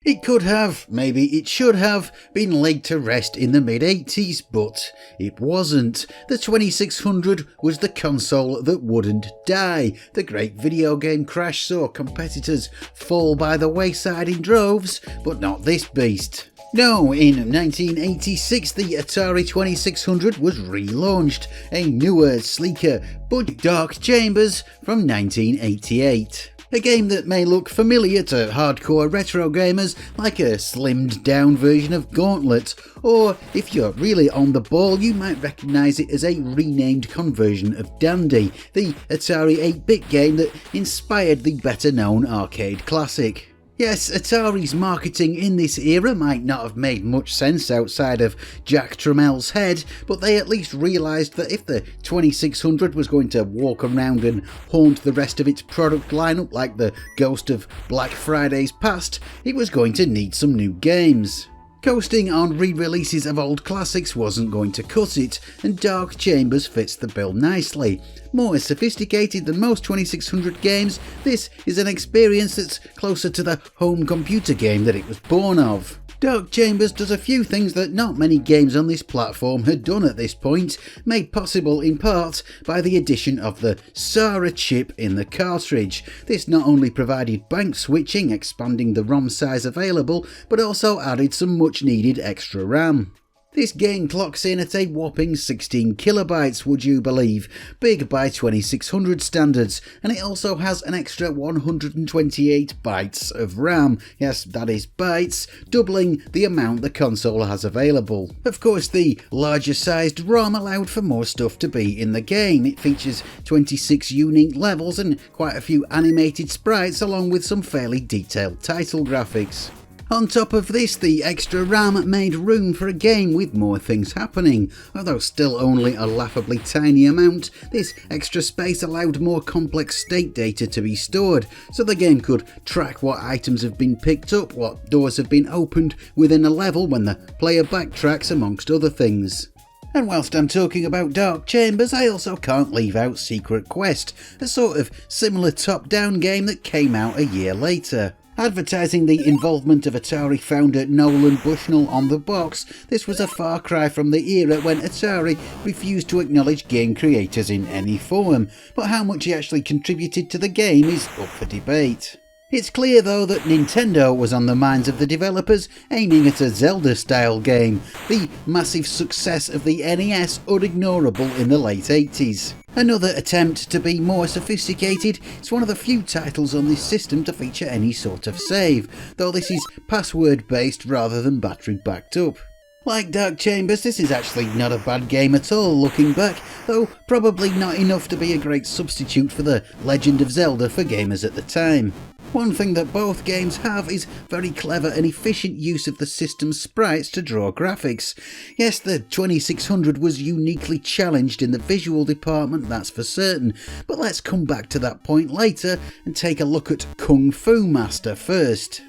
It could have, maybe it should have, been laid to rest in the mid-80s, but it wasn't. The 2600 was the console that wouldn't die. The great video game crash saw competitors fall by the wayside in droves, but not this beast. No, in 1986 the Atari 2600 was relaunched, a newer, sleeker, but Dark Chambers from 1988. A game that may look familiar to hardcore retro gamers, like a slimmed down version of Gauntlet, or if you're really on the ball you might recognise it as a renamed conversion of Dandy, the Atari 8-bit game that inspired the better known arcade classic. Yes, Atari's marketing in this era might not have made much sense outside of Jack Tramiel's head, but they at least realised that if the 2600 was going to walk around and haunt the rest of its product lineup like the ghost of Black Friday's past, it was going to need some new games. Coasting on re-releases of old classics wasn't going to cut it, and Dark Chambers fits the bill nicely. More sophisticated than most 2600 games, this is an experience that's closer to the home computer game that it was born of. Dark Chambers does a few things that not many games on this platform had done at this point, made possible in part by the addition of the SARA chip in the cartridge. This not only provided bank switching, expanding the ROM size available, but also added some much needed extra RAM. This game clocks in at a whopping 16 kilobytes, would you believe, big by 2600 standards, and it also has an extra 128 bytes of RAM, yes that is bytes, doubling the amount the console has available. Of course the larger sized ROM allowed for more stuff to be in the game. It features 26 unique levels and quite a few animated sprites along with some fairly detailed title graphics. On top of this, the extra RAM made room for a game with more things happening. Although still only a laughably tiny amount, this extra space allowed more complex state data to be stored, so the game could track what items have been picked up, what doors have been opened within a level when the player backtracks, amongst other things. And whilst I'm talking about Dark Chambers, I also can't leave out Secret Quest, a sort of similar top-down game that came out a year later. Advertising the involvement of Atari founder Nolan Bushnell on the box, this was a far cry from the era when Atari refused to acknowledge game creators in any form, but how much he actually contributed to the game is up for debate. It's clear though that Nintendo was on the minds of the developers, aiming at a Zelda-style game, the massive success of the NES unignorable in the late 80s. Another attempt to be more sophisticated, it's one of the few titles on this system to feature any sort of save, though this is password based rather than battery backed up. Like Dark Chambers, this is actually not a bad game at all looking back, though probably not enough to be a great substitute for the Legend of Zelda for gamers at the time. One thing that both games have is very clever and efficient use of the system's sprites to draw graphics. Yes, the 2600 was uniquely challenged in the visual department, that's for certain, but let's come back to that point later and take a look at Kung Fu Master first.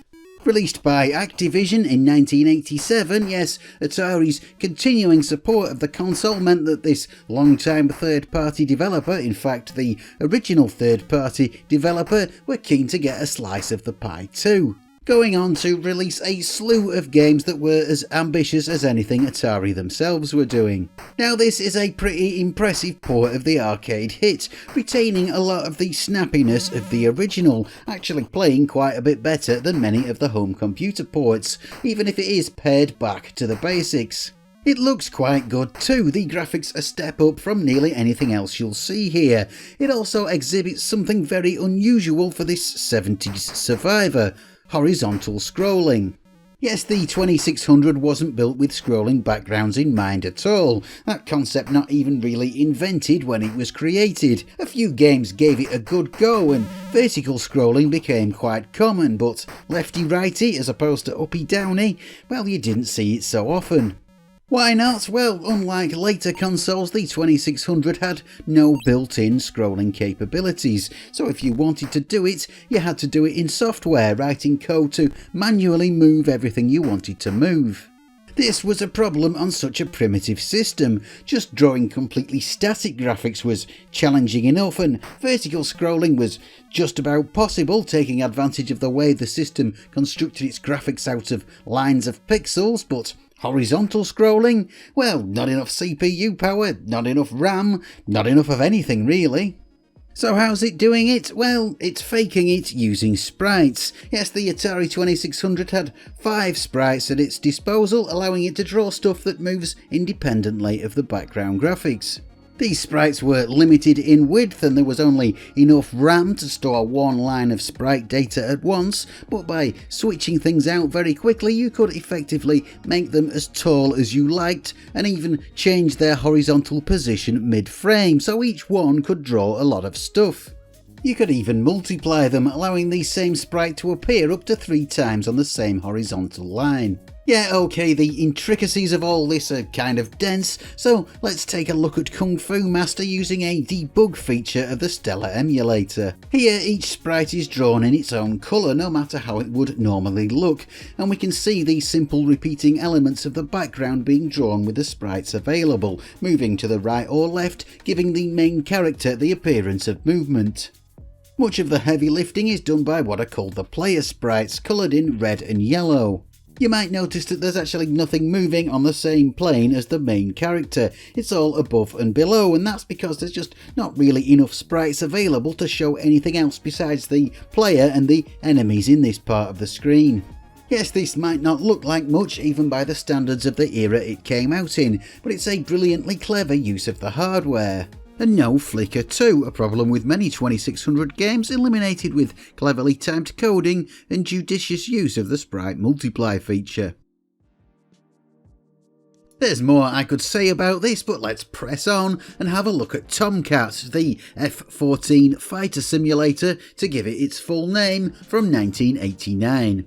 Released by Activision in 1987, yes, Atari's continuing support of the console meant that this long-time third-party developer, in fact the original third-party developer, were keen to get a slice of the pie too, going on to release a slew of games that were as ambitious as anything Atari themselves were doing. Now this is a pretty impressive port of the arcade hit, retaining a lot of the snappiness of the original, actually playing quite a bit better than many of the home computer ports, even if it is pared back to the basics. It looks quite good too, the graphics a step up from nearly anything else you'll see here. It also exhibits something very unusual for this 70s survivor: horizontal scrolling. Yes, the 2600 wasn't built with scrolling backgrounds in mind at all, that concept not even really invented when it was created. A few games gave it a good go and vertical scrolling became quite common, but lefty-righty as opposed to uppy-downy, well, you didn't see it so often. Why not? Well, unlike later consoles, the 2600 had no built-in scrolling capabilities, so if you wanted to do it, you had to do it in software, writing code to manually move everything you wanted to move. This was a problem on such a primitive system. Just drawing completely static graphics was challenging enough, and vertical scrolling was just about possible, taking advantage of the way the system constructed its graphics out of lines of pixels, but horizontal scrolling? Well, not enough CPU power, not enough RAM, not enough of anything really. So how's it doing it? Well, it's faking it using sprites. Yes, the Atari 2600 had 5 sprites at its disposal, allowing it to draw stuff that moves independently of the background graphics. These sprites were limited in width and there was only enough RAM to store one line of sprite data at once, but by switching things out very quickly you could effectively make them as tall as you liked and even change their horizontal position mid-frame, so each one could draw a lot of stuff. You could even multiply them, allowing the same sprite to appear up to 3 times on the same horizontal line. Yeah, okay, the intricacies of all this are kind of dense, so let's take a look at Kung Fu Master using a debug feature of the Stellar emulator. Here, each sprite is drawn in its own colour, no matter how it would normally look, and we can see the simple repeating elements of the background being drawn with the sprites available, moving to the right or left, giving the main character the appearance of movement. Much of the heavy lifting is done by what are called the player sprites, coloured in red and yellow. You might notice that there's actually nothing moving on the same plane as the main character. It's all above and below, and that's because there's just not really enough sprites available to show anything else besides the player and the enemies in this part of the screen. Yes, this might not look like much even by the standards of the era it came out in, but it's a brilliantly clever use of the hardware. And no flicker too, a problem with many 2600 games, eliminated with cleverly timed coding and judicious use of the sprite multiply feature. There's more I could say about this, but let's press on and have a look at Tomcat, the F-14 fighter simulator, to give it its full name, from 1989.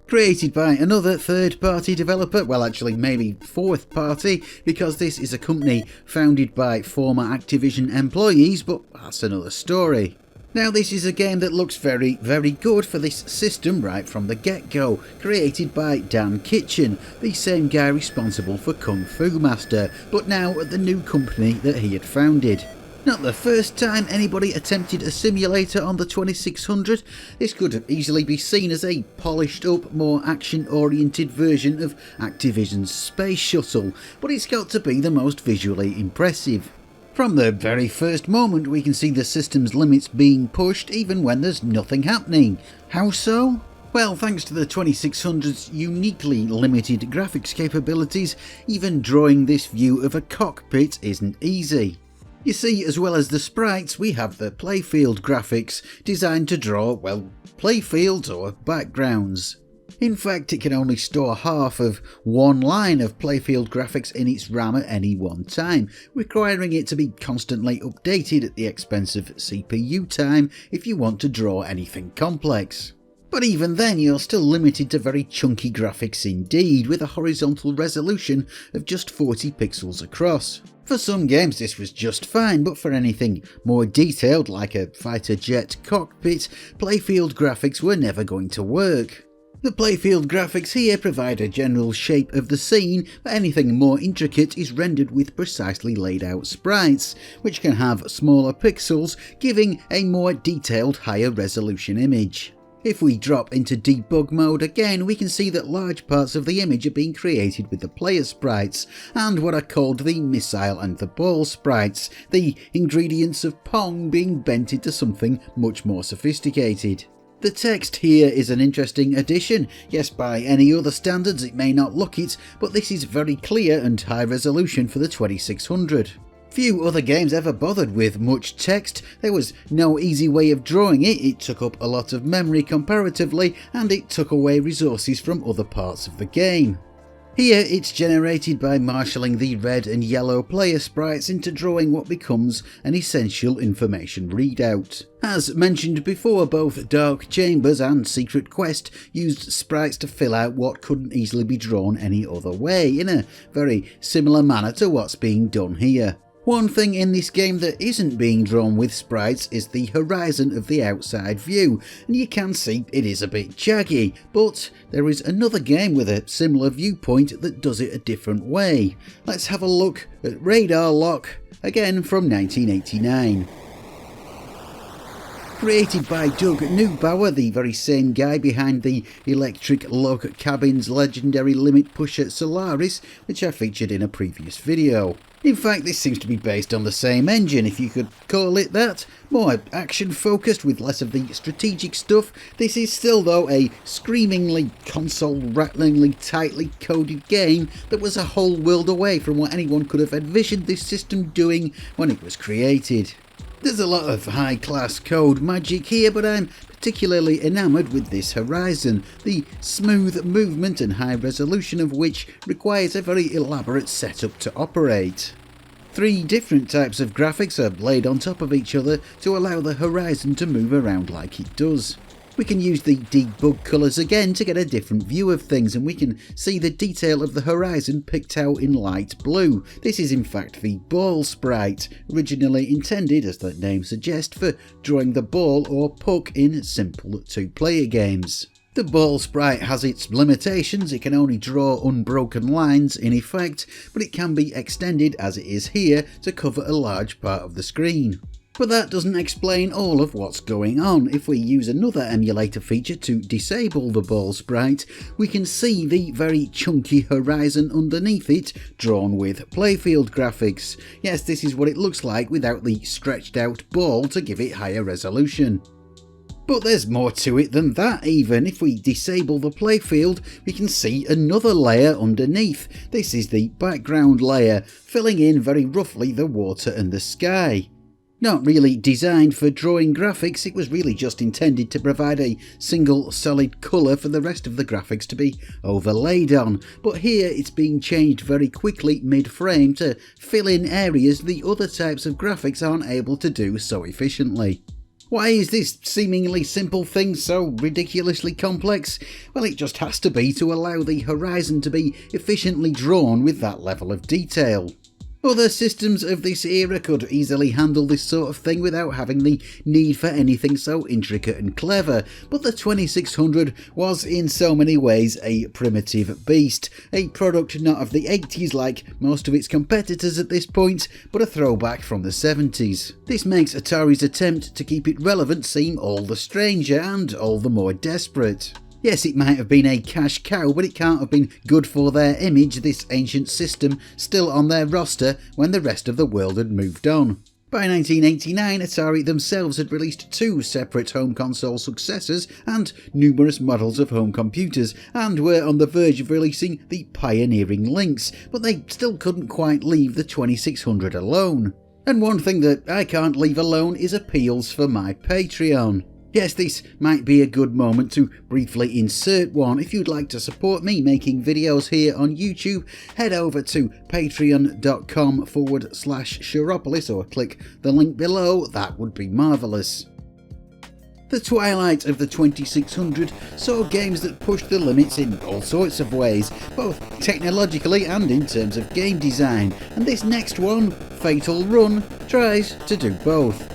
Created by another third-party developer, well actually maybe fourth party, because this is a company founded by former Activision employees, but that's another story. Now this is a game that looks very good for this system right from the get-go, created by Dan Kitchen, the same guy responsible for Kung Fu Master, but now at the new company that he had founded. Not the first time anybody attempted a simulator on the 2600, this could easily be seen as a polished up, more action-oriented version of Activision's Space Shuttle, but it's got to be the most visually impressive. From the very first moment we can see the system's limits being pushed even when there's nothing happening. How so? Well, thanks to the 2600's uniquely limited graphics capabilities, even drawing this view of a cockpit isn't easy. You see, as well as the sprites, we have the playfield graphics, designed to draw, well, playfields or backgrounds. In fact, it can only store half of one line of playfield graphics in its RAM at any one time, requiring it to be constantly updated at the expense of CPU time if you want to draw anything complex. But even then, you're still limited to very chunky graphics indeed, with a horizontal resolution of just 40 pixels across. For some games this was just fine, but for anything more detailed like a fighter jet cockpit, playfield graphics were never going to work. The playfield graphics here provide a general shape of the scene, but anything more intricate is rendered with precisely laid out sprites, which can have smaller pixels, giving a more detailed, higher resolution image. If we drop into debug mode again, we can see that large parts of the image are being created with the player sprites, and what are called the missile and the ball sprites, the ingredients of Pong being bent into something much more sophisticated. The text here is an interesting addition. Yes, by any other standards it may not look it, but this is very clear and high resolution for the 2600. Few other games ever bothered with much text. There was no easy way of drawing it, it took up a lot of memory comparatively, and it took away resources from other parts of the game. Here it's generated by marshalling the red and yellow player sprites into drawing what becomes an essential information readout. As mentioned before, both Dark Chambers and Secret Quest used sprites to fill out what couldn't easily be drawn any other way, in a very similar manner to what's being done here. One thing in this game that isn't being drawn with sprites is the horizon of the outside view, and you can see it is a bit jaggy, but there is another game with a similar viewpoint that does it a different way. Let's have a look at Radar Lock, again from 1989. Created by Doug Neubauer, the very same guy behind the Electric Log Cabin's legendary limit pusher Solaris, which I featured in a previous video. In fact, this seems to be based on the same engine, if you could call it that. More action focused with less of the strategic stuff. This is still though a screamingly console-rattlingly tightly coded game that was a whole world away from what anyone could have envisioned this system doing when it was created. There's a lot of high-class code magic here, but I'm particularly enamoured with this horizon, the smooth movement and high resolution of which requires a very elaborate setup to operate. 3 different types of graphics are laid on top of each other to allow the horizon to move around like it does. We can use the debug colours again to get a different view of things, and we can see the detail of the horizon picked out in light blue. This is in fact the ball sprite, originally intended, as the name suggests, for drawing the ball or puck in simple 2-player games. The ball sprite has its limitations. It can only draw unbroken lines in effect, but it can be extended, as it is here, to cover a large part of the screen. But that doesn't explain all of what's going on. If we use another emulator feature to disable the ball sprite, we can see the very chunky horizon underneath it, drawn with playfield graphics. Yes, this is what it looks like without the stretched out ball to give it higher resolution. But there's more to it than that even. If we disable the playfield, we can see another layer underneath. This is the background layer, filling in very roughly the water and the sky. Not really designed for drawing graphics, it was really just intended to provide a single solid colour for the rest of the graphics to be overlaid on, but here it's being changed very quickly mid-frame to fill in areas the other types of graphics aren't able to do so efficiently. Why is this seemingly simple thing so ridiculously complex? Well, it just has to be to allow the horizon to be efficiently drawn with that level of detail. Other systems of this era could easily handle this sort of thing without having the need for anything so intricate and clever, but the 2600 was in so many ways a primitive beast, a product not of the 80s like most of its competitors at this point, but a throwback from the 70s. This makes Atari's attempt to keep it relevant seem all the stranger and all the more desperate. Yes, it might have been a cash cow, but it can't have been good for their image, this ancient system still on their roster when the rest of the world had moved on. By 1989, Atari themselves had released 2 separate home console successors and numerous models of home computers, and were on the verge of releasing the pioneering Lynx, but they still couldn't quite leave the 2600 alone. And one thing that I can't leave alone is appeals for my Patreon. Yes, this might be a good moment to briefly insert one. If you'd like to support me making videos here on YouTube, head over to patreon.com/Shiropolis or click the link below. That would be marvellous. The twilight of the 2600 saw games that pushed the limits in all sorts of ways, both technologically and in terms of game design, and this next one, Fatal Run, tries to do both.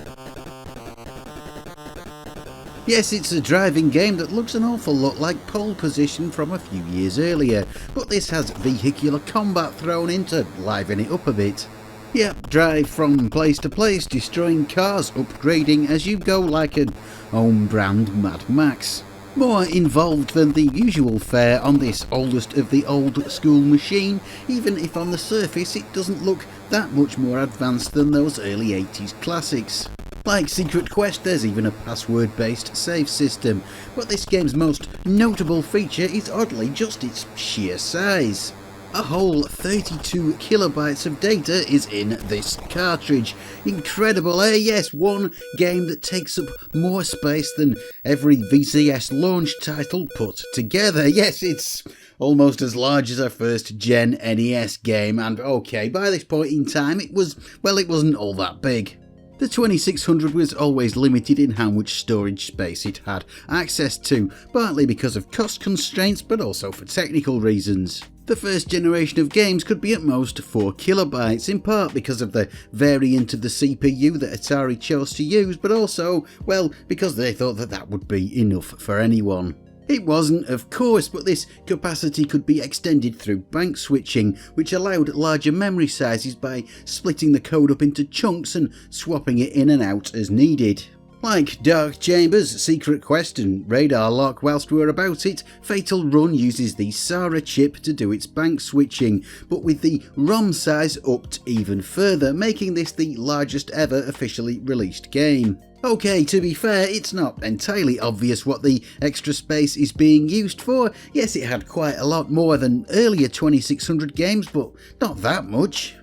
Yes, it's a driving game that looks an awful lot like Pole Position from a few years earlier, but this has vehicular combat thrown in to liven it up a bit. Yep, drive from place to place, destroying cars, upgrading as you go like an own brand Mad Max. More involved than the usual fare on this oldest of the old school machine, even if on the surface it doesn't look that much more advanced than those early 80s classics. Like Secret Quest, there's even a password-based save system, but this game's most notable feature is oddly just its sheer size. A whole 32 kilobytes of data is in this cartridge. Incredible, eh? Yes, one game that takes up more space than every VCS launch title put together. Yes, it's almost as large as a first-gen NES game, and okay, by this point in time it wasn't all that big. The 2600 was always limited in how much storage space it had access to, partly because of cost constraints but also for technical reasons. The first generation of games could be at most 4 kilobytes, in part because of the variant of the CPU that Atari chose to use, but also, well, because they thought that that would be enough for anyone. It wasn't, of course, but this capacity could be extended through bank switching, which allowed larger memory sizes by splitting the code up into chunks and swapping it in and out as needed. Like Dark Chambers, Secret Quest and Radar Lock, whilst we're about it, Fatal Run uses the SARA chip to do its bank switching, but with the ROM size upped even further, making this the largest ever officially released game. Okay, to be fair, it's not entirely obvious what the extra space is being used for. Yes, it had quite a lot more than earlier 2600 games, but not that much.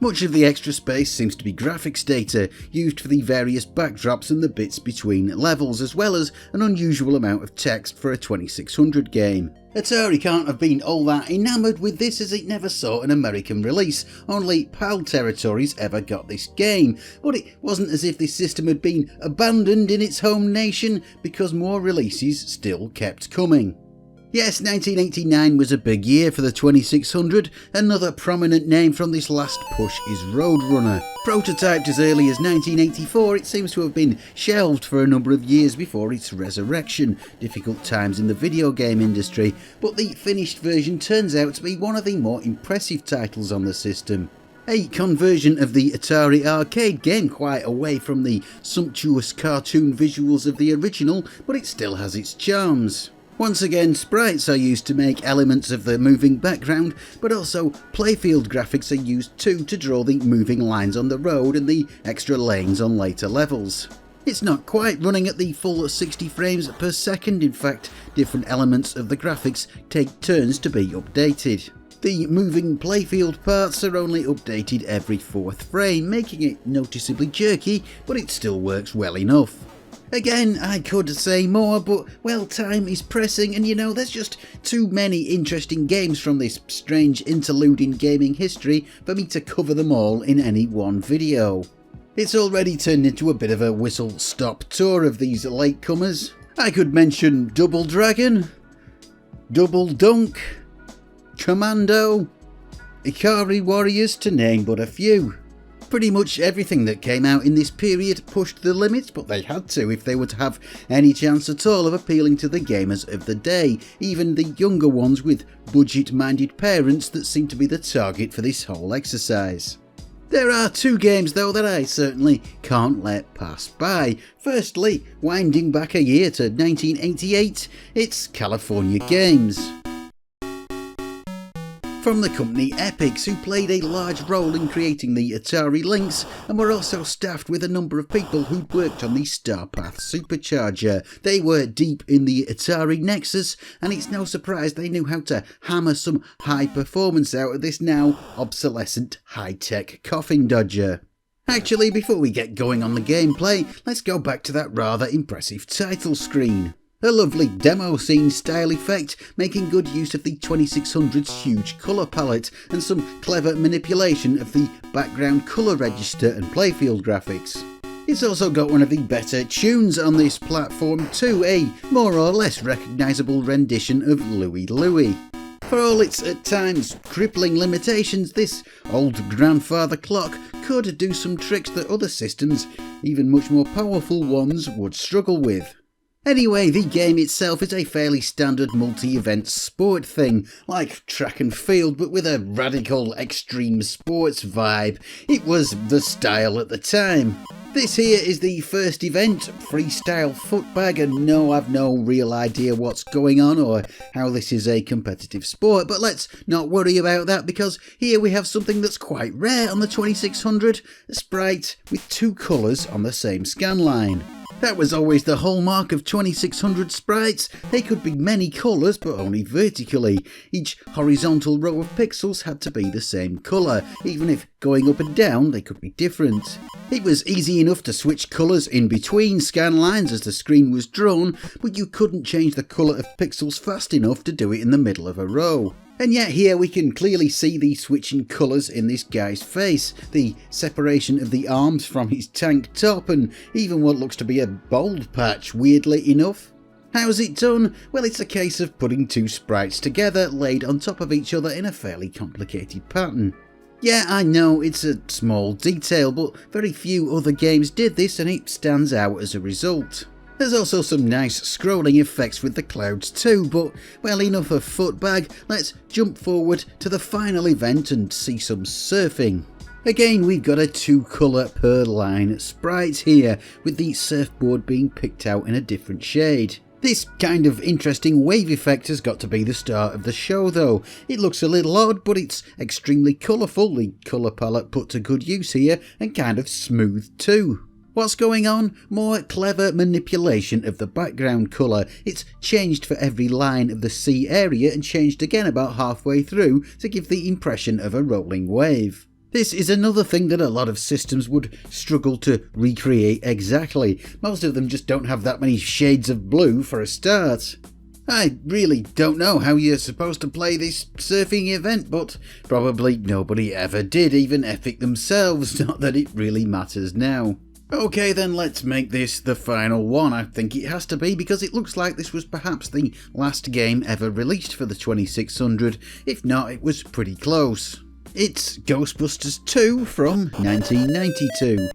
Much of the extra space seems to be graphics data, used for the various backdrops and the bits between levels, as well as an unusual amount of text for a 2600 game. Atari can't have been all that enamoured with this, as it never saw an American release. Only PAL territories ever got this game, but it wasn't as if this system had been abandoned in its home nation, because more releases still kept coming. Yes, 1989 was a big year for the 2600. Another prominent name from this last push is Roadrunner. Prototyped as early as 1984, it seems to have been shelved for a number of years before its resurrection. Difficult times in the video game industry, but the finished version turns out to be one of the more impressive titles on the system. A conversion of the Atari arcade game, quite away from the sumptuous cartoon visuals of the original, but it still has its charms. Once again, sprites are used to make elements of the moving background, but also playfield graphics are used too to draw the moving lines on the road and the extra lanes on later levels. It's not quite running at the full 60 frames per second, in fact, different elements of the graphics take turns to be updated. The moving playfield parts are only updated every 4th frame, making it noticeably jerky, but it still works well enough. Again, I could say more, but, well, time is pressing, and there's just too many interesting games from this strange interlude in gaming history for me to cover them all in any one video. It's already turned into a bit of a whistle-stop tour of these latecomers. I could mention Double Dragon, Double Dunk, Commando, Ikari Warriors, to name but a few. Pretty much everything that came out in this period pushed the limits, but they had to if they were to have any chance at all of appealing to the gamers of the day, even the younger ones with budget-minded parents that seem to be the target for this whole exercise. There are 2 games though that I certainly can't let pass by. Firstly, winding back a year to 1988, it's California Games. From the company Epyx, who played a large role in creating the Atari Lynx and were also staffed with a number of people who'd worked on the Starpath Supercharger. They were deep in the Atari Nexus, and it's no surprise they knew how to hammer some high performance out of this now obsolescent high-tech coffin dodger. Actually, before we get going on the gameplay, let's go back to that rather impressive title screen. A lovely demo scene style effect, making good use of the 2600's huge colour palette and some clever manipulation of the background colour register and playfield graphics. It's also got one of the better tunes on this platform too, a more or less recognisable rendition of Louie Louie. For all its at times crippling limitations, this old grandfather clock could do some tricks that other systems, even much more powerful ones, would struggle with. Anyway, the game itself is a fairly standard multi-event sport thing, like track and field, but with a radical extreme sports vibe. It was the style at the time. This here is the first event, freestyle footbag, and no, I've no real idea what's going on or how this is a competitive sport, but let's not worry about that because here we have something that's quite rare on the 2600, a sprite with 2 colours on the same scan line. That was always the hallmark of 2600 sprites. They could be many colours, but only vertically. Each horizontal row of pixels had to be the same colour, even if going up and down they could be different. It was easy enough to switch colours in between scan lines as the screen was drawn, but you couldn't change the colour of pixels fast enough to do it in the middle of a row. And yet here we can clearly see the switching colours in this guy's face, the separation of the arms from his tank top, and even what looks to be a bald patch, weirdly enough. How's it done? Well, it's a case of putting two sprites together, laid on top of each other in a fairly complicated pattern. Yeah, I know it's a small detail, but very few other games did this and it stands out as a result. There's also some nice scrolling effects with the clouds too, but well, enough of footbag, let's jump forward to the final event and see some surfing. Again, we've got a 2-colour per line sprite here, with the surfboard being picked out in a different shade. This kind of interesting wave effect has got to be the start of the show though. It looks a little odd, but it's extremely colourful, the colour palette put to good use here, and kind of smooth too. What's going on? More clever manipulation of the background colour. It's changed for every line of the sea area and changed again about halfway through to give the impression of a rolling wave. This is another thing that a lot of systems would struggle to recreate exactly. Most of them just don't have that many shades of blue for a start. I really don't know how you're supposed to play this surfing event, but probably nobody ever did, even Epic themselves, not that it really matters now. Okay then, let's make this the final one. I think it has to be, because it looks like this was perhaps the last game ever released for the 2600. If not, it was pretty close. It's Ghostbusters II from 1992.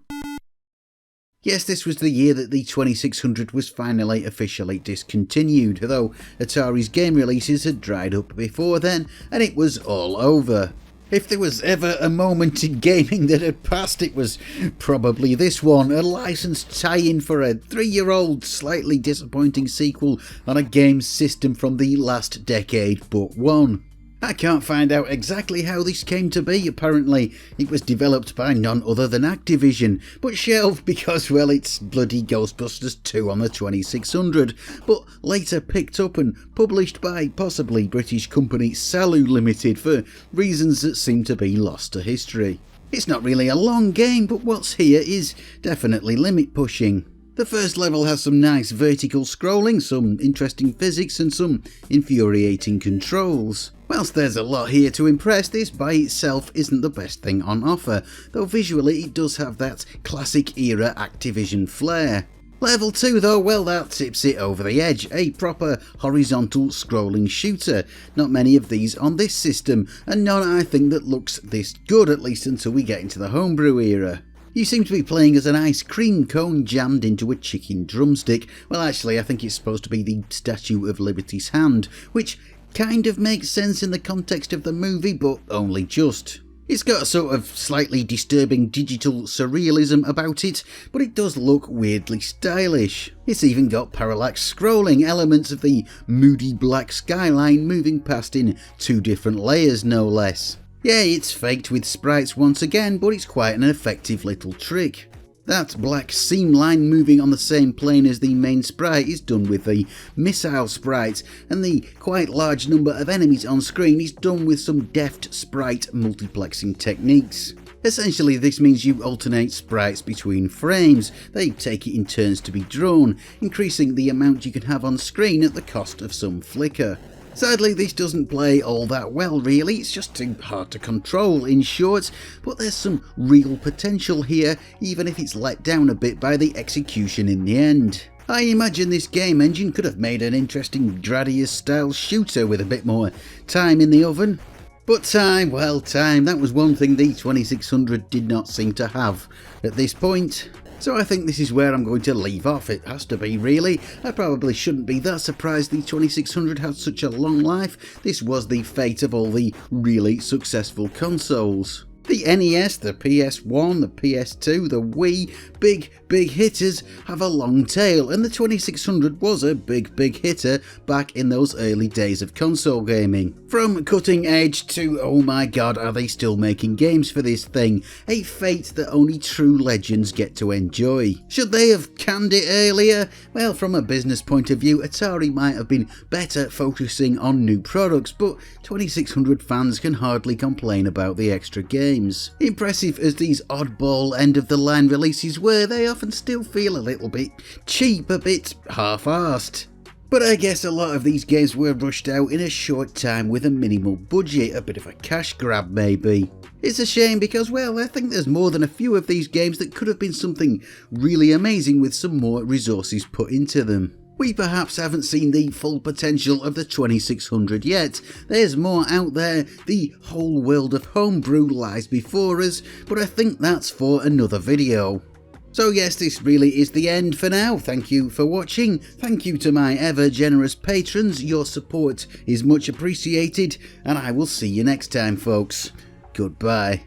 Yes, this was the year that the 2600 was finally officially discontinued, though Atari's game releases had dried up before then, and it was all over. If there was ever a moment in gaming that had passed, it was probably this one, a licensed tie-in for a 3-year-old, slightly disappointing sequel on a game system from the last decade but one. I can't find out exactly how this came to be. Apparently it was developed by none other than Activision, but shelved because, well, it's bloody Ghostbusters 2 on the 2600, but later picked up and published by possibly British company Salu Limited for reasons that seem to be lost to history. It's not really a long game, but what's here is definitely limit pushing. The first level has some nice vertical scrolling, some interesting physics and some infuriating controls. Whilst there's a lot here to impress, this by itself isn't the best thing on offer, though visually it does have that classic era Activision flair. Level 2 though, well, that tips it over the edge, a proper horizontal scrolling shooter. Not many of these on this system, and none I think that looks this good, at least until we get into the homebrew era. You seem to be playing as an ice cream cone jammed into a chicken drumstick. Well, actually, I think it's supposed to be the Statue of Liberty's hand, which kind of makes sense in the context of the movie, but only just. It's got a sort of slightly disturbing digital surrealism about it, but it does look weirdly stylish. It's even got parallax scrolling, elements of the moody black skyline moving past in 2 different layers, no less. Yeah, it's faked with sprites once again, but it's quite an effective little trick. That black seam line moving on the same plane as the main sprite is done with the missile sprite, and the quite large number of enemies on screen is done with some deft sprite multiplexing techniques. Essentially, this means you alternate sprites between frames. They take it in turns to be drawn, increasing the amount you can have on screen at the cost of some flicker. Sadly, this doesn't play all that well really, it's just too hard to control in short, but there's some real potential here, even if it's let down a bit by the execution in the end. I imagine this game engine could have made an interesting Gradius style shooter with a bit more time in the oven. But time, well time, that was one thing the 2600 did not seem to have at this point. So I think this is where I'm going to leave off, it has to be really. I probably shouldn't be that surprised the 2600 had such a long life. This was the fate of all the really successful consoles. The NES, the PS1, the PS2, the Wii, big hitters have a long tail, and the 2600 was a big hitter back in those early days of console gaming. From cutting edge to, oh my god, are they still making games for this thing? A fate that only true legends get to enjoy. Should they have canned it earlier? Well, from a business point of view, Atari might have been better focusing on new products, but 2600 fans can hardly complain about the extra games. Impressive as these oddball end-of-the-line releases were, they often still feel a little bit cheap, a bit half-arsed. But I guess a lot of these games were rushed out in a short time with a minimal budget, a bit of a cash grab maybe. It's a shame because, well, I think there's more than a few of these games that could have been something really amazing with some more resources put into them. we perhaps haven't seen the full potential of the 2600 yet. There's more out there, the whole world of homebrew lies before us, but I think that's for another video. So yes, this really is the end for now. Thank you for watching. Thank you to my ever generous patrons. Your support is much appreciated, and I will see you next time, folks. Goodbye.